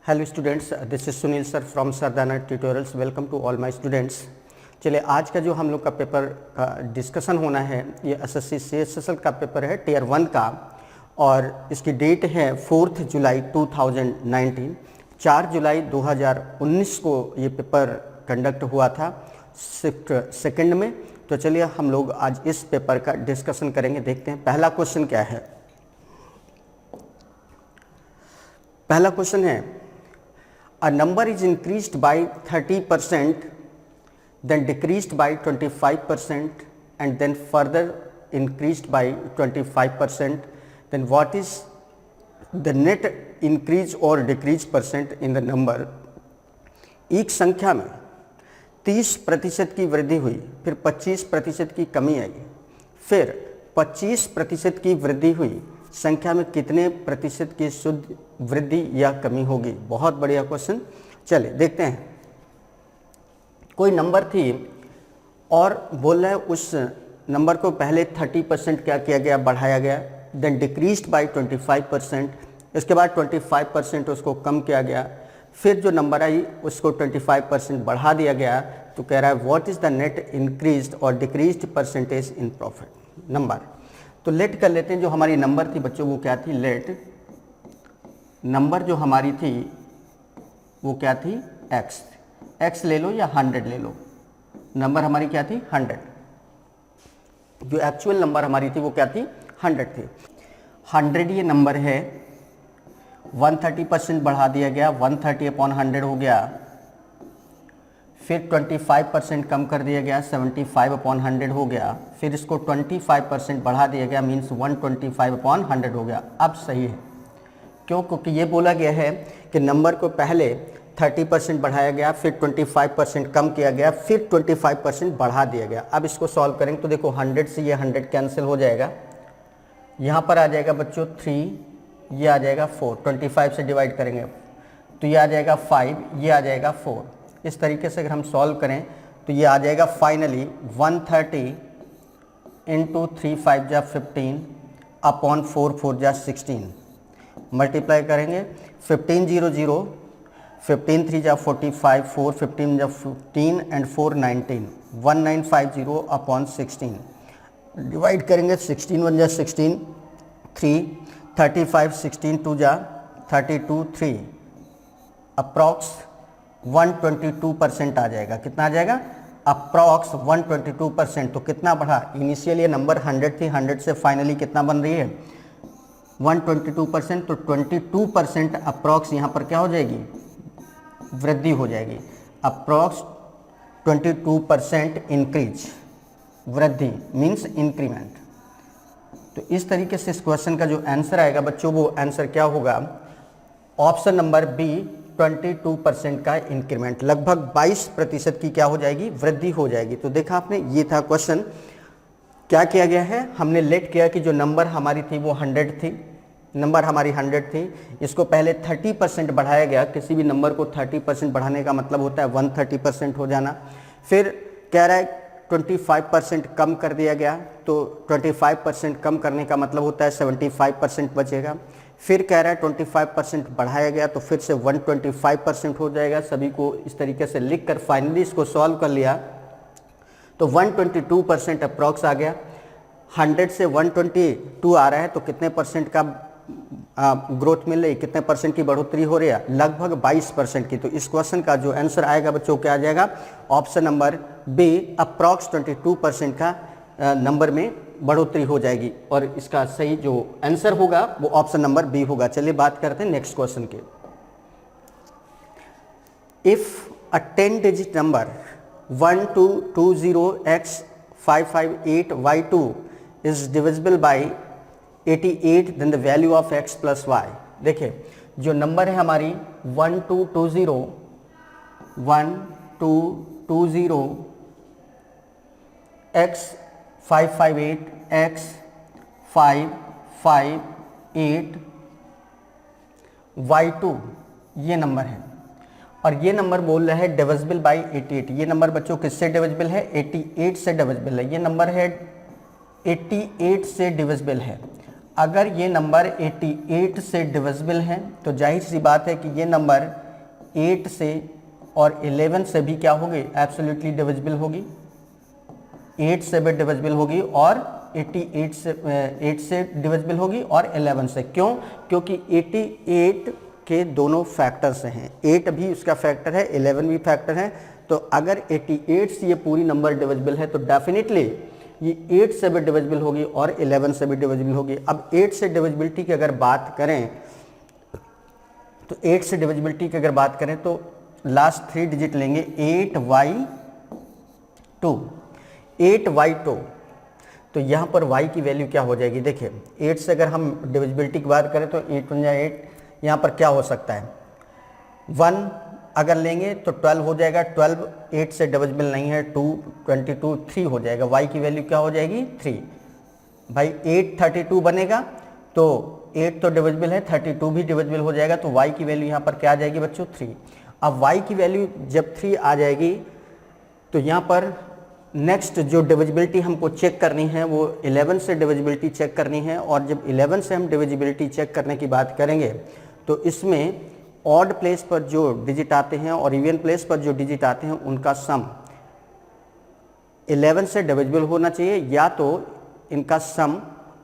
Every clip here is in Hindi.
Hello students, this is Sunil sir from Sardana tutorials. Welcome to all my students. चलिए, आज का जो हम लोग का पेपर का डिस्कशन होना है, ये एसएससी सीएचएसएल का पेपर है टियर 1 का, और इसकी डेट है 4 जुलाई 2019। 4 जुलाई 2019 को ये पेपर कंडक्ट हुआ था शिफ्ट सेकंड में। तो चलिए हम लोग आज इस पेपर का डिस्कशन करेंगे। देखते हैं पहला क्वेश्चन क्या है। पहला क्वेश्चन है, a number is increased by 30%, then decreased by 25%, and then further increased by 25%. Then what is the net increase or decrease percent in the number? एक संख्या में 30% की वृद्धि हुई, फिर 25% की कमी आई, फिर 25% की वृद्धि हुई। संख्या में कितने प्रतिशत की शुद्ध वृद्धि या कमी होगी? बहुत बढ़िया क्वेश्चन। चले देखते हैं। कोई नंबर थी और बोल रहा है उस नंबर को पहले 30% क्या किया गया, बढ़ाया गया, देन डिक्रीज्ड बाय 25%, इसके बाद 25% उसको कम किया गया, फिर जो नंबर आई उसको 25% बढ़ा दिया गया। तो कह रहा है what is the net increased और decreased percentage in profit number. तो लेट कर लेते हैं। जो हमारी नंबर थी बच्चों वो क्या थी? लेट नंबर जो हमारी थी वो क्या थी? एक्स। एक्स ले लो या 100 ले लो। नंबर हमारी क्या थी? 100। जो एक्चुअल नंबर हमारी थी वो क्या थी? 100 थी। 100 ये नंबर है, 130% बढ़ा दिया गया, 130/100 हो गया, फिर 25% कम कर दिया गया, 75/100 हो गया, फिर इसको 25% बढ़ा दिया गया, मीन्स 125/100 हो गया। अब सही है। क्यों? क्योंकि ये बोला गया है कि नंबर को पहले 30% बढ़ाया गया, फिर 25% कम किया गया, फिर 25% बढ़ा दिया गया। अब इसको सॉल्व करेंगे तो देखो 100 से ये 100 कैंसिल हो जाएगा, यहाँ पर आ जाएगा बच्चों 3, ये आ जाएगा 4, 25 से डिवाइड करेंगे तो ये आ जाएगा 5, ये आ जाएगा 4। इस तरीके से अगर हम सॉल्व करें तो ये आ जाएगा फाइनली 130 इंटू 3 5 जा 15 अपॉन 4 4 जा 16। मल्टीप्लाई करेंगे 15 0 0, 15 3 जा 45, 4 15 जा 15 एंड 4 19, 1950 अपॉन 16। डिवाइड करेंगे 16 1 जा 16, 3 35, 16 2 जा 32, 3 अप्रॉक्स 122% आ जाएगा। कितना आ जाएगा? अप्रॉक्स 122%। तो कितना बढ़ा? इनिशियल ये नंबर 100 थी, 100 से फाइनली कितना बन रही है? 122%। तो 22% अप्रॉक्स यहाँ पर क्या हो जाएगी? वृद्धि हो जाएगी। अप्रॉक्स 22% इंक्रीज, वृद्धि मीन्स इंक्रीमेंट। तो इस तरीके से इस क्वेश्चन का जो आंसर आएगा बच्चों वो आंसर क्या होगा? ऑप्शन नंबर बी, 22% का इंक्रीमेंट। लगभग 22% की क्या हो जाएगी? वृद्धि हो जाएगी। तो देखा आपने, ये था क्वेश्चन। क्या किया गया है? हमने लेट किया कि जो नंबर हमारी थी वो 100 थी, नंबर हमारी 100 थी, इसको पहले 30% बढ़ाया गया। किसी भी नंबर को 30% बढ़ाने का मतलब होता है 130% हो जाना। फिर कह रहा है 25% कम कर दिया गया, तो 25% कम करने का मतलब होता है 75% बचेगा। फिर कह रहा है 25% बढ़ाया गया, तो फिर से 125% हो जाएगा। सभी को इस तरीके से लिख कर फाइनली इसको सॉल्व कर लिया तो 122% अप्रॉक्स आ गया। 100 से 122 आ रहा है तो कितने परसेंट का ग्रोथ मिल रही, कितने परसेंट की बढ़ोतरी हो रही है? लगभग 22% की। तो इस क्वेश्चन का जो आंसर आएगा बच्चों क्या आ जाएगा? ऑप्शन नंबर बी, अप्रॉक्स 22% का नंबर में बढ़ोतरी हो जाएगी। और इसका सही जो आंसर होगा वो ऑप्शन नंबर बी होगा। चलिए बात करते हैं नेक्स्ट क्वेश्चन के। If a 10 digit number 1220x558y2 is divisible by 88, then the value of x plus Y. देखिए जो नंबर है हमारी 1220 x558 x558 y2 ये नंबर है, और ये नंबर बोल रहा है डिविजिबल बाय 88। ये नंबर बच्चों किससे डिविजिबल है? 88 से डिविजिबल है। ये नंबर है 88 से डिविजिबल है। अगर ये नंबर 88 से डिविजिबल है तो जाहिर सी बात है कि ये नंबर 8 से और 11 से भी क्या होगी, एब्सोल्युटली डिविजिबल होगी, 8 से भी डिविजिबल होगी और 88 से 8 से डिविजिबल होगी और 11 से। क्यों? क्योंकि 88 के दोनों फैक्टर्स हैं, 8 भी उसका फैक्टर है, 11 भी फैक्टर है। तो अगर 88 से ये पूरी नंबर डिविजिबल है तो डेफिनेटली ये 8 से भी डिविजिबल होगी और 11 से भी डिविजिबल होगी। अब 8 से डिविजिबिलिटी की अगर बात करें तो 8 से डिविजिबिलिटी की अगर बात करें तो लास्ट 3 डिजिट लेंगे 8y2, 8y2। तो यहाँ पर y की वैल्यू क्या हो जाएगी, देखिए 8 से अगर हम डिविजिबिलिटी की बात करें तो 8 × 8, यहाँ पर क्या हो सकता है 1 अगर लेंगे तो 12 हो जाएगा, 12 8 से डिविजिबल नहीं है, 2 22 3 हो जाएगा, y की वैल्यू क्या हो जाएगी 3। भाई 8 32 बनेगा तो 8 तो डिविजिबल है, 32 भी डिविजिबल हो जाएगा, तो y की वैल्यू यहाँ पर क्या आ जाएगी बच्चों 3। अब y की वैल्यू जब 3 आ जाएगी तो यहाँ पर नेक्स्ट जो डिविजिबिलिटी हमको चेक करनी है वो 11 से डिविजिबिलिटी चेक करनी है। और जब 11 से हम डिविजिबिलिटी चेक करने की बात करेंगे तो इसमें ऑड प्लेस पर जो डिजिट आते हैं और इवन प्लेस पर जो डिजिट आते हैं उनका सम 11 से डिविजिबल होना चाहिए, या तो इनका सम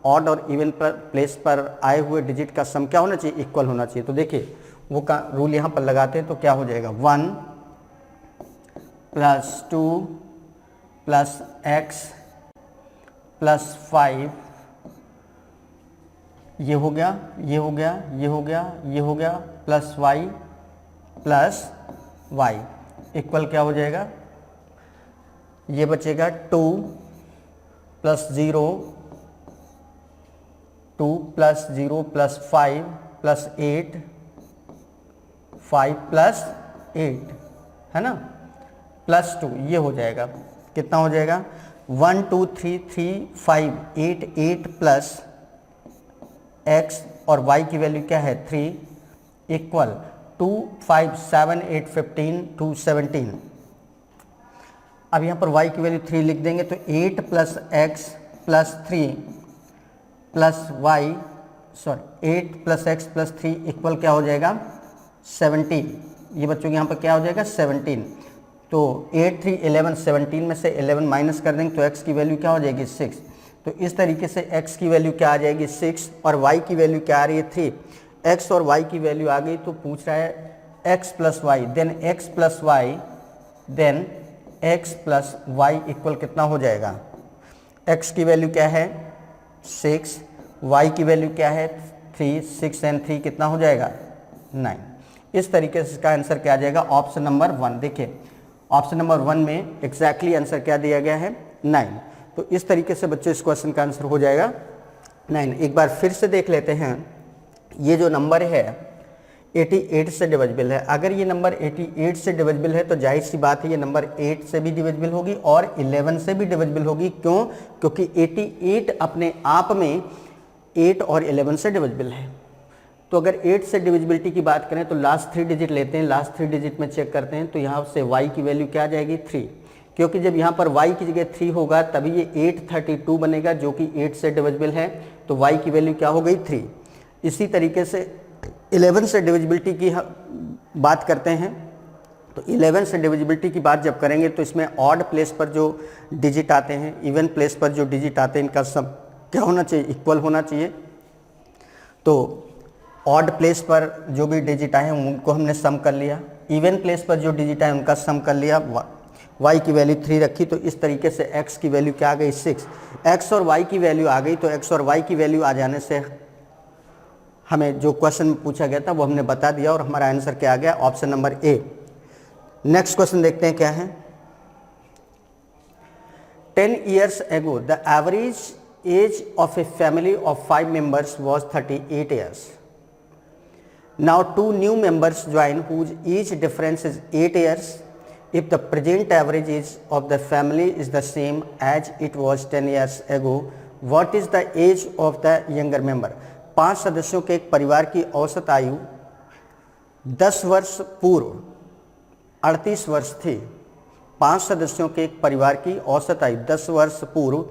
ऑड और इवन प्लेस पर आए हुए डिजिट का सम क्या होना चाहिए, इक्वल होना चाहिए। तो देखिए वो का रूल यहाँ पर लगाते हैं तो क्या हो जाएगा 1 + 2 + x + 5, ये हो गया, ये हो गया, ये हो गया, ये हो गया, +y + y इक्वल क्या हो जाएगा, ये बचेगा 2 + 0, 2 + 0 + 5 + 8, 5 + 8 है ना, +2, ये हो जाएगा, कितना हो जाएगा 1 2 3 3 5 8 8 प्लस x और y की वैल्यू क्या है 3 इक्वल 2 5 7 8 15 2 17। अब यहाँ पर y की वैल्यू 3 लिख देंगे तो 8 + x + 3 + y 8 + x + 3 इक्वल क्या हो जाएगा 17। ये बच्चों के यहाँ पर क्या हो जाएगा 17। तो 8 3 11, 17 में से 11 माइनस कर देंगे तो x की वैल्यू क्या हो जाएगी 6। तो इस तरीके से x की वैल्यू क्या आ जाएगी 6 और y की वैल्यू क्या आ रही है 3। x और y की वैल्यू आ गई तो पूछ रहा है x + y, then x + y, then x + y equal कितना हो जाएगा, x की वैल्यू क्या है 6, y की वैल्यू क्या है 3, 6 और 3 कितना हो जाएगा 9। इस तरीके से इसका आंसर क्या आ जाएगा ऑप्शन नंबर 1। देखिए ऑप्शन नंबर 1 में एग्जैक्टली आंसर क्या दिया गया है 9। तो इस तरीके से बच्चों इस क्वेश्चन का आंसर हो जाएगा 9। एक बार फिर से देख लेते हैं, ये जो नंबर है 88 से डिविजिबल है। अगर ये नंबर 88 से डिविजिबल है तो जाहिर सी बात है ये नंबर 8 से भी डिविजिबल होगी और 11 से भी डिविजिबल होगी। क्यों? क्योंकि 88 अपने आप में 8 और 11 से डिविजिबल है। तो अगर 8 से डिविजिबिलिटी की बात करें तो लास्ट 3 डिजिट लेते हैं, लास्ट 3 डिजिट में चेक करते हैं तो यहाँ से y की वैल्यू क्या आ जाएगी 3, क्योंकि जब यहाँ पर y की जगह 3 होगा तभी ये 832 बनेगा जो कि 8 से डिविजिबल है, तो y की वैल्यू क्या हो गई 3। इसी तरीके से 11 से डिविजिबिलिटी की बात करते हैं तो 11 से डिविजिबिलिटी की बात जब करेंगे तो इसमें ऑड प्लेस पर जो डिजिट आते हैं, इवन प्लेस पर जो डिजिट आते हैं, इनका सब क्या होना चाहिए इक्वल होना चाहिए। तो ऑड प्लेस पर जो भी डिजिट आए हैं उनको हमने सम कर लिया, इवन प्लेस पर जो डिजिट आए उनका सम कर लिया, y की वैल्यू 3 रखी, तो इस तरीके से x की वैल्यू क्या आ गई 6। x और y की वैल्यू आ गई तो x और y की वैल्यू आ जाने से हमें जो क्वेश्चन में पूछा गया था वो हमने बता दिया और हमारा आंसर क्या आ गया option number A. Next question देखते हैं क्या है। 10 years ago the average age of a family of 5 members was 38 years. Now 2 new members join whose age difference is 8 years. If the present average age of the family is the same as it was 10 years ago, what is the age of the younger member? 5 सदस्यों के एक परिवार की औसत आयु 10 वर्ष पूर्व 38 वर्ष थी। 5 सदस्यों के एक परिवार की औसत आयु 10 वर्ष पूर्व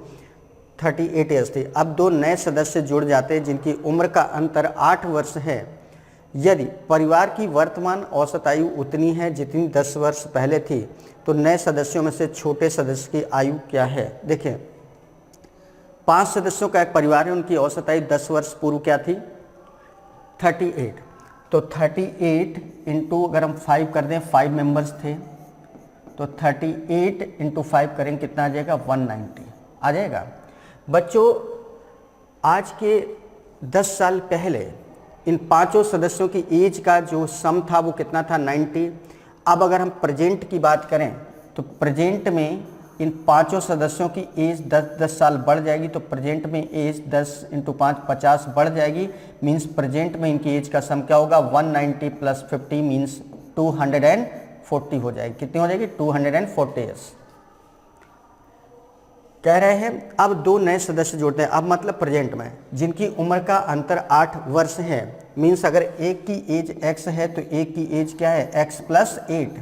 38 ईयर्स थी। अब दो नए सदस्य जुड़ जाते हैं जिनकी उम्र का अंतर 8 वर्ष है। यदि परिवार की वर्तमान औसत आयु उतनी है जितनी 10 वर्ष पहले थी, तो नए सदस्यों में से छोटे सदस्य की आयु क्या है? देखें, 5 सदस्यों का एक परिवार है, उनकी औसत आयु 10 वर्ष पूर्व क्या थी? 38। तो 38 इंटू अगर हम 5 कर दें, 5 मेंबर्स थे, तो 38 इंटू 5 करेंगे, कितना आ जाएगा? 190 आ जाएगा। बच्चों, आज के 10 साल पहले इन पांचों सदस्यों की एज का जो सम था वो कितना था? 90। अब अगर हम प्रेजेंट की बात करें तो प्रेजेंट में इन पांचों सदस्यों की एज 10-10 साल बढ़ जाएगी। तो प्रेजेंट में एज 10 इंटू 5 50 बढ़ जाएगी। मीन्स प्रेजेंट में इनकी एज का सम क्या होगा? 190 प्लस 50 मीन्स 240 हो जाएगी। कितनी हो जाएगी? 240 ईयर्स। कह रहे हैं अब दो नए सदस्य जोड़ते हैं, अब मतलब प्रेजेंट में, जिनकी उम्र का अंतर 8 वर्ष है। मीन्स अगर एक की एज x है तो एक की एज क्या है? x plus 8।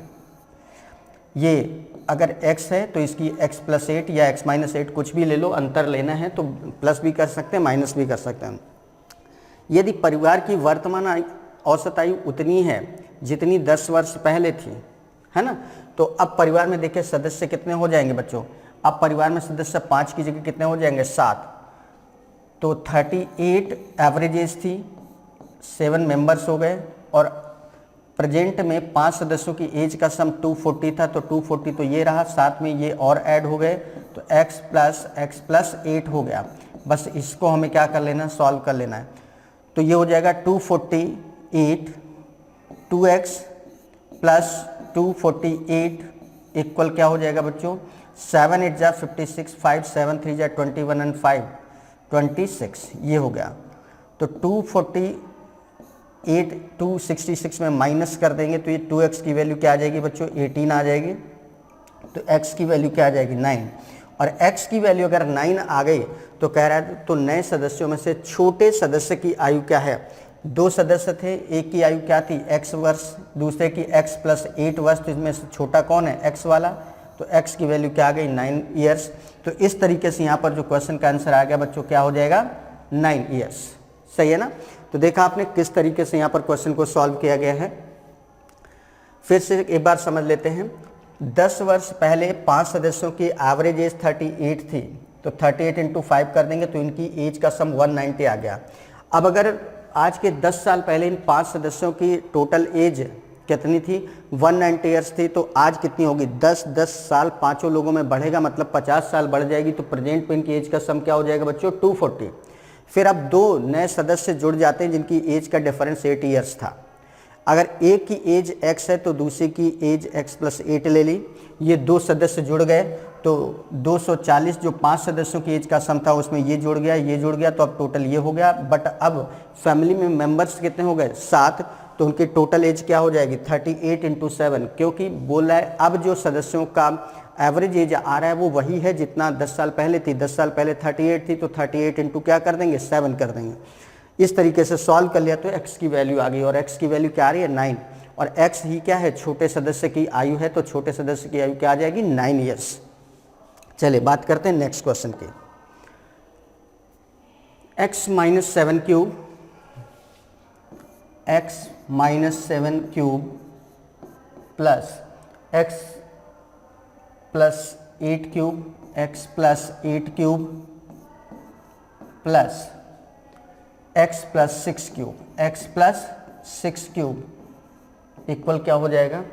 ये अगर x है तो इसकी x प्लस 8 या x माइनस 8 कुछ भी ले लो, अंतर लेना है तो प्लस भी कर सकते हैं, माइनस भी कर सकते हैं। यदि परिवार की वर्तमान औसत आयु उतनी है जितनी 10 वर्ष पहले थी, है ना, तो अब परिवार में देखिए सदस्य कितने हो जाएंगे बच्चों? अब परिवार में सदस्य 5 की जगह कितने हो जाएंगे? 7। तो 38 एवरेज एज थी, 7 मेंबर्स हो गए, और प्रेजेंट में 5 सदस्यों की एज का सम 240 था, तो 240 तो ये रहा, साथ में ये और ऐड हो गए, तो x प्लस 8 हो गया। बस इसको हमें क्या कर लेना? सॉल्व कर लेना है। तो ये हो जाएगा 248 2x प्लस 248 इक्वल क्या हो जाएगा बच्चों? 7 8 जा 56, 5 7 3 जा 21 एंड 5 26, ये हो गया। तो 248 266 में माइनस कर देंगे तो ये 2x की वैल्यू क्या आ जाएगी बच्चों? 18 आ जाएगी। तो x की वैल्यू क्या आ जाएगी? 9। और x की वैल्यू अगर 9 आ गई तो कह रहा है तो नए सदस्यों में से छोटे सदस्य की आयु क्या है? 2 सदस्य थे, एक की आयु क्या थी? x वर्ष, दूसरे की x प्लस 8 वर्ष, तो इसमें से छोटा कौन है? x वाला। तो x की वैल्यू क्या आ गई? 9 ईयर्स। तो इस तरीके से यहाँ पर जो क्वेश्चन का आंसर आ गया बच्चों, क्या हो जाएगा? 9 ईयर्स। सही है ना? तो देखा आपने किस तरीके से यहाँ पर क्वेश्चन को सॉल्व किया गया है। फिर से एक बार समझ लेते हैं। 10 वर्ष पहले 5 सदस्यों की एवरेज एज 38 थी, तो 38 इंटू 5 कर देंगे तो इनकी एज का सम 190 आ गया। अब अगर आज के 10 साल पहले इन 5 सदस्यों की टोटल एज कितनी थी? 190 ईयर्स थी, तो आज कितनी होगी? 10 साल पांचों लोगों में बढ़ेगा, मतलब 50 साल बढ़ जाएगी। तो प्रेजेंट में इनकी एज का सम क्या हो जाएगा बच्चों? 240। फिर अब दो नए सदस्य जुड़ जाते हैं जिनकी एज का डिफरेंस 8 ईयर्स था। अगर एक की एज x है तो दूसरे की एज x प्लस 8 ले ली, ये 2 सदस्य जुड़ गए तो 240, जो 5 सदस्यों की एज का सम था उसमें ये जुड़ गया, ये जुड़ गया, तो अब टोटल ये हो गया। बट अब फैमिली में मेंबर्स कितने हो गए? 7, तो उनकी टोटल एज क्या हो जाएगी? 38 इंटू 7, क्योंकि बोल रहा है अब जो सदस्यों का एवरेज एज आ रहा है वो वही है जितना 10 साल पहले थी। 10 साल पहले 38 थी, तो 38 इंटू क्या कर देंगे? 7 कर देंगे। इस तरीके से सॉल्व कर लिया तो x की वैल्यू आ गई, और x की वैल्यू क्या आ रही है? 9। और x ही क्या है? छोटे सदस्य की आयु है, तो छोटे सदस्य की आयु क्या आ जाएगी? 9 ईयर्स। चलिए बात करते हैं नेक्स्ट क्वेश्चन की। x minus 7 cube, x minus 7 cube plus x plus 8 cube, x plus 8 cube plus x plus 6 cube, x plus 6 cube equal क्या हो जाएगा?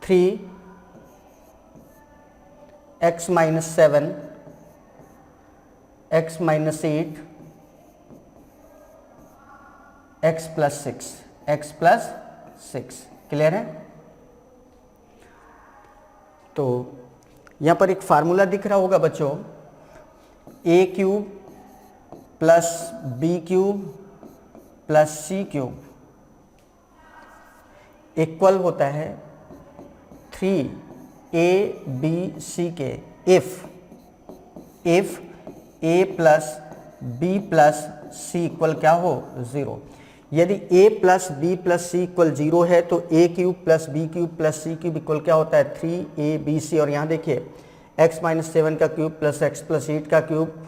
3x minus 7, x minus 8, x plus 6, x plus 6। Clear है? तो यहाँ पर एक फार्मूला दिख रहा होगा बच्चों, a cube plus B cube plus C cube equal होता है 3abc के if a plus B plus C equal क्या हो? 0। यदि a plus B plus C equal 0 है तो a cube plus B cube plus C cube equal क्या होता है? 3abc। और यहाँ देखिए x माइनस 7 का क्यूब प्लस x प्लस 8 का क्यूब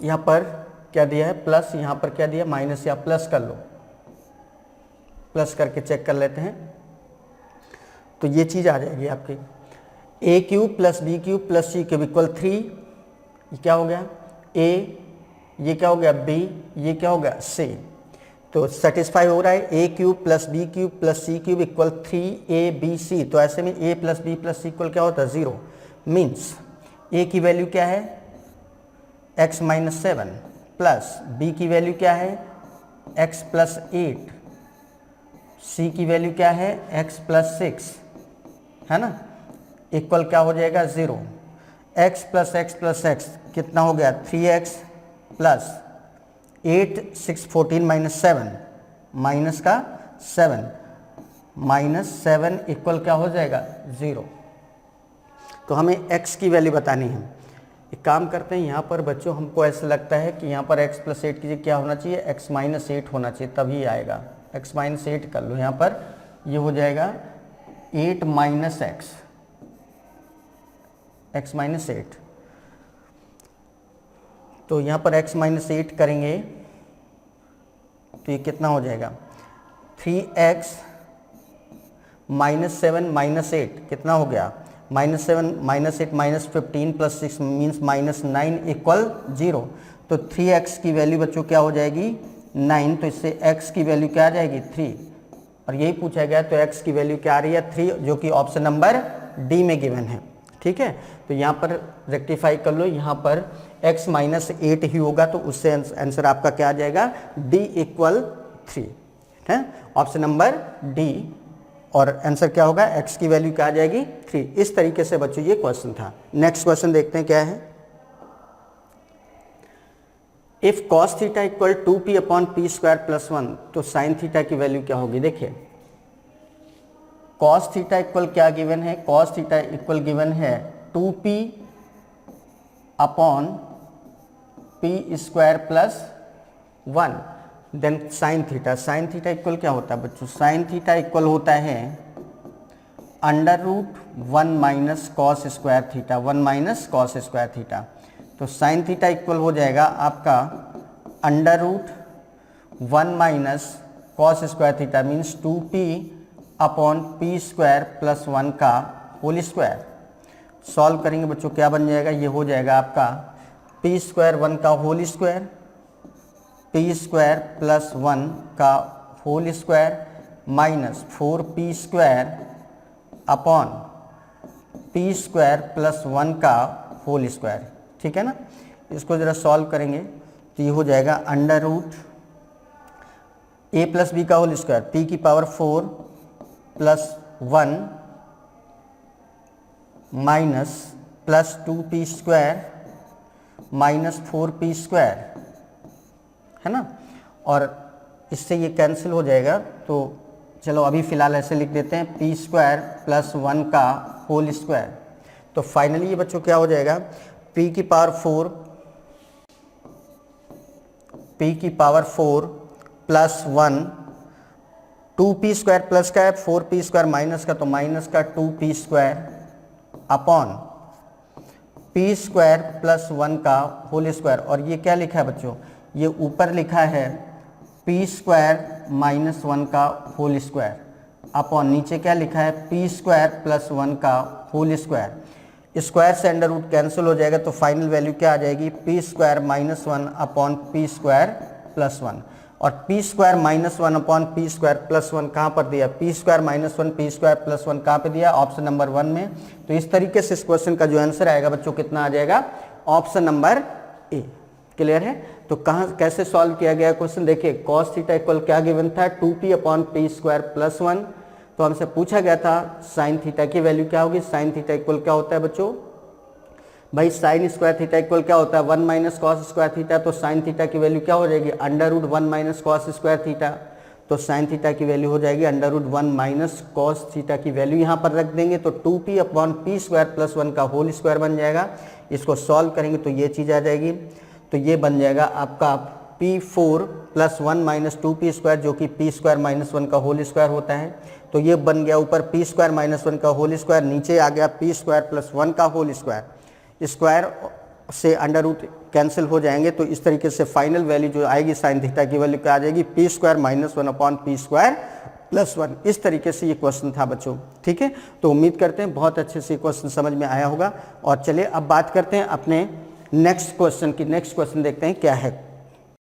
यहाँ पर क्या दिया है प्लस, यहाँ पर क्या दिया माइनस, या प्लस कर लो, प्लस करके चेक कर लेते हैं। तो ये चीज़ आ जाएगी आपकी A cube plus B cube plus C cube equal 3। ये क्या हो गया ए, ये क्या हो गया बी, ये क्या हो गया सी। तो सेटिस्फाई हो रहा है A cube plus B cube plus C cube equal 3abc। तो ऐसे में a plus B plus C equal क्या होता है 0। मीन्स a की वैल्यू क्या है x माइनस 7 प्लस b की वैल्यू क्या है x प्लस 8, c की वैल्यू क्या है x प्लस 6, है ना, इक्वल क्या हो जाएगा 0। x प्लस x कितना हो गया 3x प्लस 8 6 14 माइनस 7, माइनस का 7, माइनस 7 इक्वल क्या हो जाएगा 0। तो हमें x की वैल्यू बतानी है। एक काम करते हैं, यहाँ पर बच्चों हमको ऐसा लगता है कि यहाँ पर x प्लस 8 की जगह क्या होना चाहिए x माइनस 8 होना चाहिए, तभी आएगा। x माइनस 8 कर लो, यहाँ पर ये हो जाएगा 8 माइनस x माइनस 8। तो यहाँ पर x माइनस 8 करेंगे तो ये कितना हो जाएगा 3x माइनस 7 माइनस 8 कितना हो गया minus 7 minus 8 minus 15 plus 6 means minus 9 equal 0। तो 3x की वैल्यू बच्चों क्या हो जाएगी 9, तो इससे x की वैल्यू क्या आ जाएगी 3, और यही पूछा गया। तो x की वैल्यू क्या आ रही है 3, जो कि ऑप्शन नंबर डी में गिवन है। ठीक है, तो यहाँ पर रेक्टिफाई कर लो, यहाँ पर x माइनस 8 ही होगा, तो उससे आंसर आपका क्या आ जाएगा d इक्वल 3 है, ऑप्शन नंबर डी। और आंसर क्या होगा x की वैल्यू क्या आ जाएगी 3। इस तरीके से बच्चों ये क्वेश्चन था। नेक्स्ट क्वेश्चन देखते हैं क्या है। If cos theta equal 2p upon P square plus 1, तो साइन थीटा की वैल्यू क्या होगी। देखिए cos थीटा इक्वल क्या गिवन है, cos थीटा इक्वल गिवन है 2p upon P square plus 1। Then sine theta equal क्या होता है बच्चों, साइन थीटा इक्वल होता है under root 1 minus cos square theta, 1 minus cos square theta. तो साइन थीटा इक्वल हो जाएगा आपका under root 1 minus cos square theta means 2p upon P square plus 1 का होल स्क्वायर। सॉल्व करेंगे बच्चों क्या बन जाएगा, ये हो जाएगा आपका पी स्क्वायर 1 का whole square, P square plus 1 का whole square minus 4p square upon P square plus 1 का होल स्क्वायर। ठीक है ना, इसको ज़रा सॉल्व करेंगे तो ये हो जाएगा under root a plus B का होल स्क्वायर, p की power 4 plus 1 minus plus 2p square minus 4p square, है ना, और इससे ये कैंसिल हो जाएगा। तो चलो अभी फ़िलहाल ऐसे लिख देते हैं पी स्क्वायर प्लस 1 का होल स्क्वायर। तो फाइनली ये बच्चों क्या हो जाएगा p की power 4 plus 1, 2p square plus का है 4p स्क्वायर माइनस का, तो माइनस का 2p square upon p square plus 1 का होल स्क्वायर। और ये क्या लिखा है बच्चों, ये ऊपर लिखा है p स्क्वायर माइनस 1 का होल स्क्वायर अपॉन नीचे क्या लिखा है p स्क्वायर प्लस 1 का होल स्क्वायर। स्क्वायर से अंडर रूट कैंसिल हो जाएगा, तो फाइनल वैल्यू क्या आ जाएगी p square minus 1 upon P square plus 1। और p square minus 1 upon P square plus 1 कहाँ पर दिया, p square minus 1 P square plus 1 कहाँ पे दिया, ऑप्शन नंबर 1 में। तो इस तरीके से इस क्वेश्चन का जो आंसर आएगा बच्चों कितना आ जाएगा, ऑप्शन नंबर ए। क्लियर है। तो कहाँ कैसे सॉल्व किया गया क्वेश्चन, देखिए cos थीटा इक्वल क्या गिवन था 2p upon P square plus 1। तो हमसे पूछा गया था साइन थीटा की वैल्यू क्या होगी। साइन थीटा इक्वल क्या होता है बच्चों, भाई साइन स्क्वायर थीटा इक्वल क्या होता है 1 माइनस कॉस स्क्वायर थीटा। तो साइन थीटा की वैल्यू क्या हो जाएगी under root 1 minus cos square theta. तो साइन थीटा की वैल्यू हो जाएगी under root 1 minus cos theta की वैल्यू यहाँ पर रख देंगे, तो 2p upon P square plus 1 का होल स्क्वायर बन जाएगा। इसको सॉल्व करेंगे तो ये चीज़ आ जाएगी, तो ये बन जाएगा आपका p4 plus 1 minus 2p square, जो कि p स्क्वायर माइनस 1 का होल स्क्वायर होता है। तो ये बन गया ऊपर p स्क्वायर माइनस 1 का होल स्क्वायर, नीचे आ गया p स्क्वायर प्लस 1 का होल स्क्वायर। स्क्वायर से अंडर रूट कैंसिल हो जाएंगे, तो इस तरीके से फाइनल वैल्यू जो आएगी साइन थीटा की वैल्यू क्या आ जाएगी, पी स्क्वायर माइनस 1/p² + 1। इस तरीके से ये क्वेश्चन था बच्चों, ठीक है। तो उम्मीद करते हैं बहुत अच्छे से क्वेश्चन समझ में आया होगा। और चलिए अब बात करते हैं अपने नेक्स्ट क्वेश्चन की। नेक्स्ट क्वेश्चन देखते हैं क्या है।